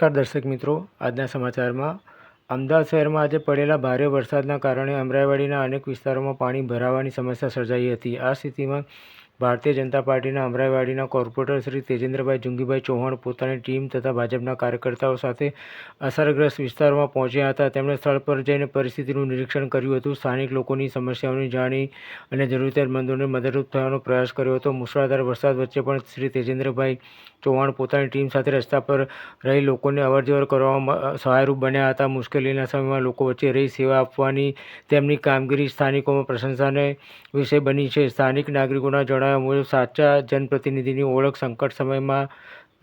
નમસ્કાર દર્શક મિત્રો, આજના સમાચારમાં અમદાવાદ શહેરમાં આજે પડેલા ભારે વરસાદના કારણે અમરાઈવાડીના અનેક વિસ્તારોમાં પાણી ભરાવાની સમસ્યા સર્જાઈ હતી। આ સ્થિતિમાં ભારતીય જનતા પાર્ટીના અમરાઈવાડીના કોર્પોરેટર શ્રી તેજેન્દ્રભાઈ જુંગીભાઈ ચૌહાણ પોતાની ટીમ તથા ભાજપના કાર્યકર્તાઓ સાથે અસરગ્રસ્ત વિસ્તારોમાં પહોંચ્યા હતા। તેમણે સ્થળ પર જઈને પરિસ્થિતિનું નિરીક્ષણ કર્યું હતું, સ્થાનિક લોકોની સમસ્યાઓની જાણી અને જરૂરિયાતમંદોને મદદરૂપ થવાનો પ્રયાસ કર્યો હતો। મુશળધાર વરસાદ વચ્ચે પણ શ્રી તેજેન્દ્રભાઈ ચૌહાણ પોતાની ટીમ સાથે રસ્તા પર રહી લોકોને અવરજવર કરવામાં સહાયરૂપ બન્યા હતા। મુશ્કેલીના સમયમાં લોકો વચ્ચે રહી સેવા આપવાની તેમની કામગીરી સ્થાનિકોમાં પ્રશંસાને વિષય બની છે। સ્થાનિક નાગરિકોના જણાવ્યા મુજબ સાચા જનપ્રતિનિધિની ઓળખ સંકટ સમયમાં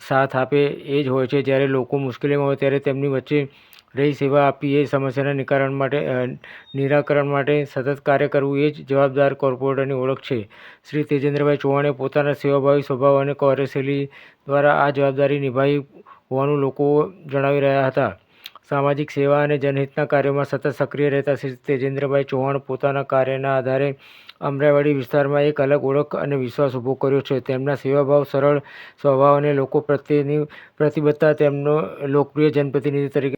સાથ આપે એ જ હોય છે। જ્યારે લોકો મુશ્કેલીમાં હોય ત્યારે તેમની વચ્ચે રહી સેવા આપી એ સમસ્યાના નિરાકરણ માટે સતત કાર્ય કરવું એ જ જવાબદાર કોર્પોરેટરની ઓળખ છે। શ્રી તેજેન્દ્રભાઈ ચૌહાણે પોતાના સેવાભાવી સ્વભાવ અને કાર્યશૈલી દ્વારા આ જવાબદારી નિભાવી હોવાનું લોકો જણાવી રહ્યા હતા। સામાજિક સેવા અને જનહિતના કાર્યોમાં સતત સક્રિય રહેતા શ્રી તેજેન્દ્રભાઈ ચૌહાણ પોતાના કાર્યના આધારે અમરાઈવાડી વિસ્તારમાં એક અલગ ઓળખ અને વિશ્વાસ ઊભો કર્યો છે। તેમના સેવાભાવ, સરળ સ્વભાવ અને લોકો પ્રત્યેની પ્રતિબદ્ધતા તેમને લોકપ્રિય જનપ્રતિનિધિ તરીકે